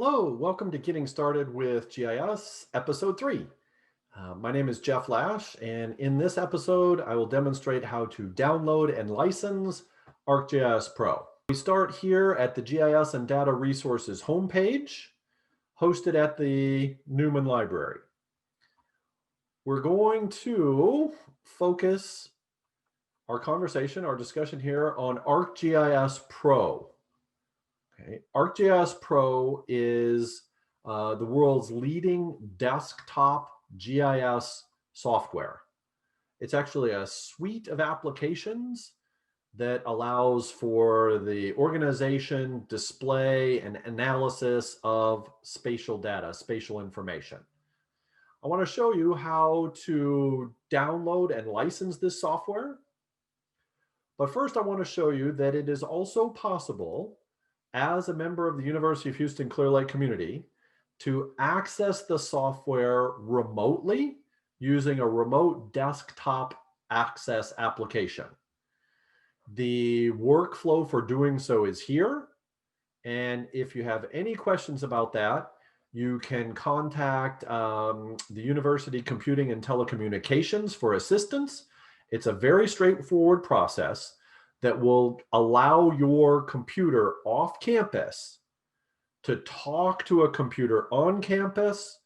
Hello, welcome to Getting Started with GIS, Episode 3. My name is Jeff Lash, and in this episode, I will demonstrate how to download and license ArcGIS Pro. We start here at the GIS and Data Resources homepage, hosted at the Newman Library. We're going to focus our conversation, our discussion here on ArcGIS Pro. Okay. ArcGIS Pro is the world's leading desktop GIS software. It's actually a suite of applications that allows for the organization, display, and analysis of spatial data, spatial information. I want to show you how to download and license this software. But first, I want to show you that it is also possible as a member of the University of Houston Clear Lake community to access the software remotely using a remote desktop access application. The workflow for doing so is here. And if you have any questions about that, you can contact the University Computing and Telecommunications for assistance. It's a very straightforward process that will allow your computer off campus to talk to a computer on campus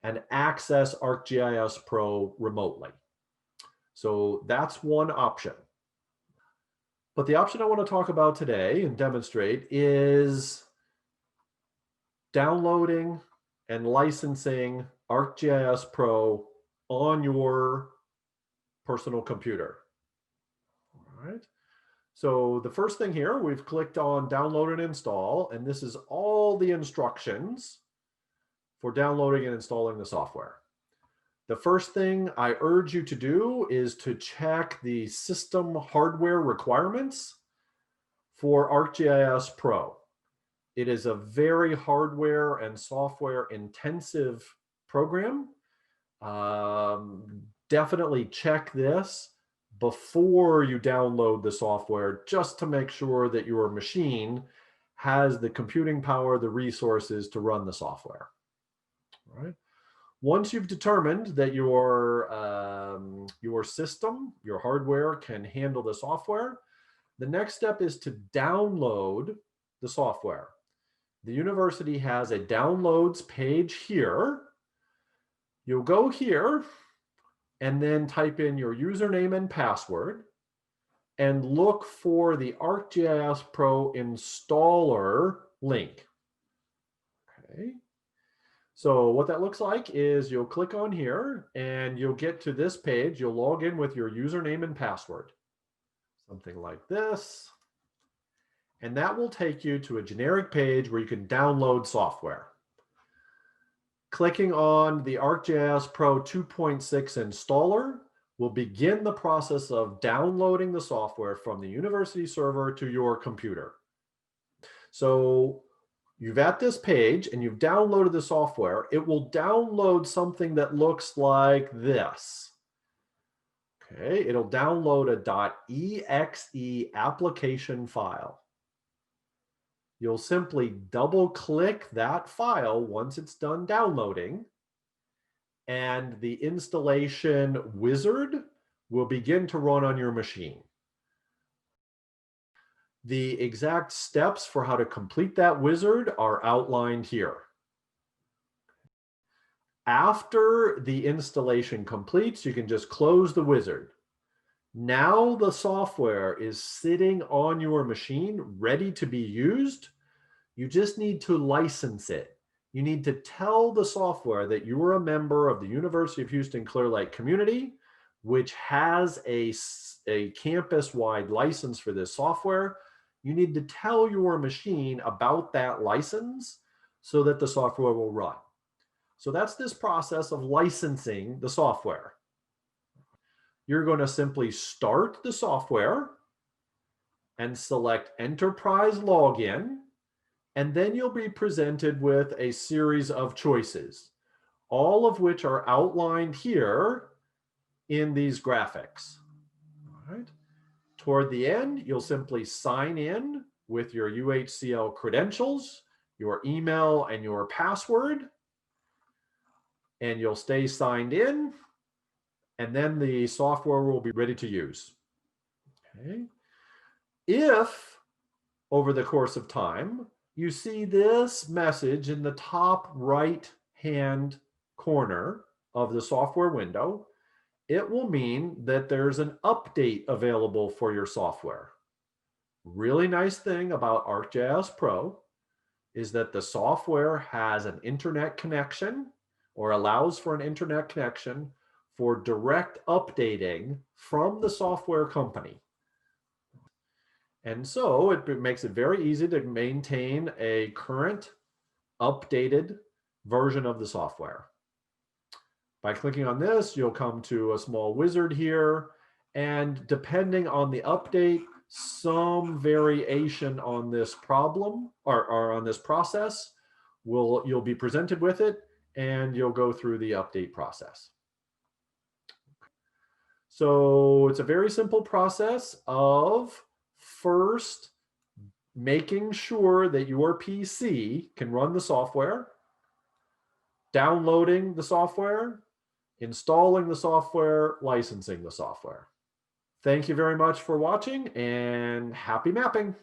and access ArcGIS Pro remotely. So that's one option. But the option I want to talk about today and demonstrate is downloading and licensing ArcGIS Pro on your personal computer. All right. So the first thing here, we've clicked on download and install, and this is all the instructions for downloading and installing the software. The first thing I urge you to do is to check the system hardware requirements for ArcGIS Pro. It is a very hardware and software intensive program. Definitely check this before you download the software, just to make sure that your machine has the computing power, the resources to run the software. All right. Once you've determined that your system, your hardware can handle the software, the next step is to download the software. The university has a downloads page here. You'll go here and then type in your username and password and look for the ArcGIS Pro installer link. Okay. So what that looks like is you'll click on here and you'll get to this page. You'll log in with your username and password, something like this. And that will take you to a generic page where you can download software. Clicking on the ArcGIS Pro 2.6 installer will begin the process of downloading the software from the university server to your computer. So you've at this page and you've downloaded the software. It will download something that looks like this. Okay, it'll download a .exe application file. You'll simply double click that file once it's done downloading, and the installation wizard will begin to run on your machine. The exact steps for how to complete that wizard are outlined here. After the installation completes, you can just close the wizard. Now the software is sitting on your machine, ready to be used. You just need to license it. You need to tell the software that you are a member of the University of Houston Clear Lake community, which has a campus-wide license for this software. You need to tell your machine about that license so that the software will run. So that's this process of licensing the software. You're going to simply start the software and select Enterprise Login, and then you'll be presented with a series of choices, all of which are outlined here in these graphics. All right. Toward the end, you'll simply sign in with your UHCL credentials, your email and your password, and you'll stay signed in, and then the software will be ready to use. Okay. If over the course of time, you see this message in the top right-hand corner of the software window, it will mean that there's an update available for your software. Really nice thing about ArcGIS Pro is that the software has an internet connection or allows for an internet connection for direct updating from the software company. And so it makes it very easy to maintain a current updated version of the software. By clicking on this, you'll come to a small wizard here, and depending on the update, some variation on this problem or on this process, you'll be presented with it, and you'll go through the update process. So it's a very simple process of first making sure that your PC can run the software, downloading the software, installing the software, licensing the software. Thank you very much for watching, and happy mapping.